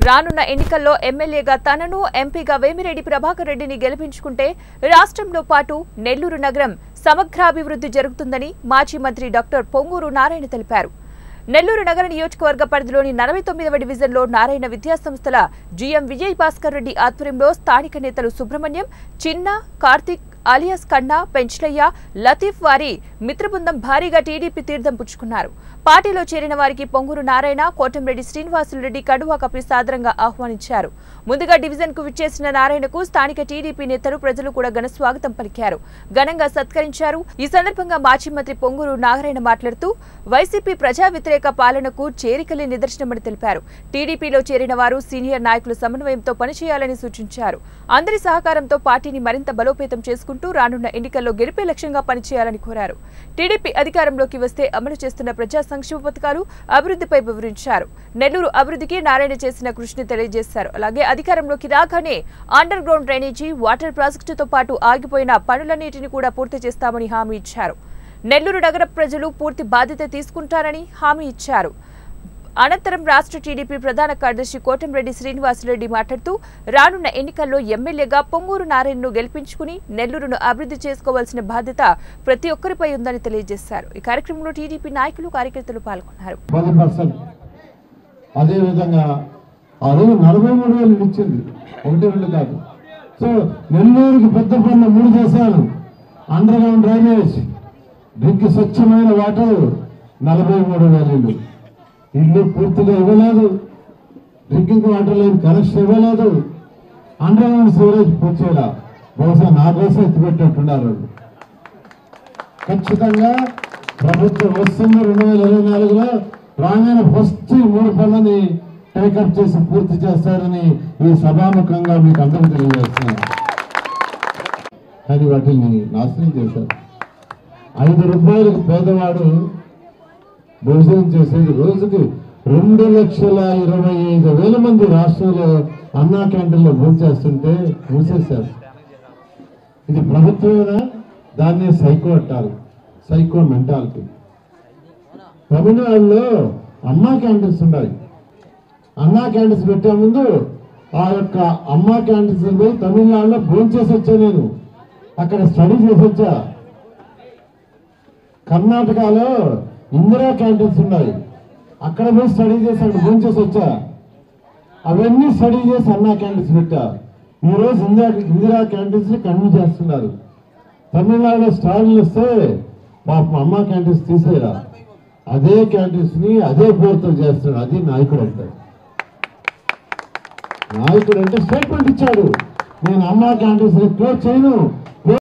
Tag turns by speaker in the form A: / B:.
A: రానున్న ఎన్నికల్లో ఎమ్మెల్యేగా తనను ఎంపీగా వేమిరెడ్డి ప్రభాకర్ రెడ్డిని గెలిపించుకుంటే రాష్ట్రంలో పాటు నెల్లూరు నగరం సమగ్రాభివృద్ధి జరుగుతుందని మాజీ మంత్రి డాక్టర్ పొంగూరు నారాయణ తెలిపారు. నెల్లూరు నగర నియోజకవర్గ పరిధిలోని 49వ డివిజన్లో నారాయణ విద్యాసంస్థల జీఎం విజయ్ భాస్కర్ రెడ్డి ఆధ్వర్యంలో స్థానిక నేతలు సుబ్రహ్మణ్యం, చిన్న, కార్తిక్ అలియాస్ కన్నా, పెంచ్లయ్య, లతీఫ్ వారి మిత్రబృందం భారీగా టీడీపీ తీర్థం పుచ్చుకున్నారు. పార్టీలో చేరిన వారికి పొంగూరు నారాయణ, కోటంరెడ్డి శ్రీనివాసులరెడ్డి కండువా కప్పి సాదరంగా ఆహ్వానించారు. ముందుగా డివిజన్ కు విచ్చేసిన నారాయణకు స్థానిక టీడీపీ నేతలు, ప్రజలు కూడా ఘన స్వాగతం పలికారు, ఘనంగా సత్కరించారు. ఈ సందర్భంగా మాజీ మంత్రి పొంగూరు నారాయణ మాట్లాడుతూ వైసీపీ ప్రజా వ్యతిరేక పాలనకు చేరికలే నిదర్శనమని తెలిపారు. టీడీపీలో చేరిన వారు సీనియర్ నాయకులు సమన్వయంతో పనిచేయాలని సూచించారు. అందరి సహకారంతో పార్టీని మరింత బలోపేతం చేసుకుంటూ రానున్న ఎన్నికల్లో గెలిపే లక్ష్యంగా పనిచేయాలని కోరారు. టీడీపీ అధికారంలోకి వస్తే అమలు చేస్తున్న ప్రజా సంక్షేమ పథకాలు, అభివృద్ధిపై వివరించారు. నెల్లూరు అభివృద్ధికి నారాయణ చేసిన కృషిని తెలియజేశారు. అలాగే అధికారంలోకి రాగానే అండర్ గ్రౌండ్ డ్రైనేజీ, వాటర్ ప్రాజెక్టుతో పాటు ఆగిపోయిన పనులన్నింటినీ కూడా పూర్తి చేస్తామని హామీ ఇచ్చారు. నెల్లూరు నగర ప్రజలు పూర్తి బాధ్యత తీసుకుంటారని హామీ ఇచ్చారు. అనంతరం రాష్ట్ర టీడీపీ ప్రధాన కార్యదర్శి కోటంరెడ్డి శ్రీనివాసులరెడ్డి మాట్లాడుతూ రానున్న ఎన్నికల్లో ఎమ్మెల్యేగా పొంగూరు నారాయణను గెలిపించుకుని నెల్లూరును అభివృద్ధి చేసుకోవాల్సిన బాధ్యత ప్రతి ఒక్కరిపై ఉందని తెలియజేశారు. ఈ కార్యక్రమంలో టీడీపీ నాయకులు, కార్యకర్తలు పాల్గొన్నారు.
B: అదేవిధంగా ఆ రోజు 43,000 ఇచ్చింది, 1-2 కాదు. సో నెల్లూరుకి పెద్ద పనులు 3 చేశాను. అండర్ గ్రౌండ్ డ్రైనేజ్, డ్రింక్ స్వచ్ఛమైన వాటర్, 43,000 ఇల్లు పూర్తిగా ఇవ్వలేదు, డ్రింకింగ్ వాటర్ లైన్ కనెక్షన్ ఇవ్వలేదు, అండర్ గ్రౌండ్ సివరేజ్ పూర్తిగా బహుశా 4 రోజులు ఎత్తిపెట్టేట్టున్నారు. ఖచ్చితంగా ప్రభుత్వం వస్తుంది 2024లో రాగానే ఫస్ట్ 3 పనులని టేకప్ చేసి పూర్తి చేస్తారని ఈ సభాముఖంగా మీకు అందరూ తెలియజేస్తున్నాను. కానీ వాటిని నాశనం చేశారు. 5 రూపాయలకు పేదవాడు భోజనం చేసేది రోజుకి 2,25,000 మంది రాష్ట్రంలో అన్నా క్యాంటీన్లో భోజనం చేస్తుంటే మూసేశారు. ఇది ప్రభుత్వమేనా? దాన్ని సైకో అంటారు, సైకో మెంటాలిటీ. తమిళనాడులో అన్నా క్యాంటీన్స్ ఉన్నాయి. అన్నా క్యాంటీన్స్ పెట్టే ముందు ఆ యొక్క అమ్మా క్యాంటీన్స్ పోయి తమిళనాడులో భోజనం చేసి వచ్చా. నేను అక్కడ స్టడీ చేసి వచ్చా. కర్ణాటకలో ఇందిరా క్యాంటీన్స్ ఉన్నాయి, అక్కడ పోయి స్టడీ చేసి అక్కడ భోజనం చేసి వచ్చా. అవన్నీ స్టడీ చేసి అన్నా క్యాంటీన్స్ పెట్టా. ఈరోజు ఇందిరా క్యాంటీన్స్ ని కన్ను చేస్తున్నారు. తమిళనాడులో స్టార్లు వస్తే పాపం అమ్మా క్యాంటీన్స్ తీసేరా, అదే క్యాంటీన్స్ ని అదే పేరుతో చేస్తున్నాడు. అది నాయకుడు అంటాడు. నాయకుడు అంటే స్టేట్మెంట్ ఇచ్చాడు, నేను అమ్మా క్యాంటీన్స్ ని క్లోజ్ చేయను,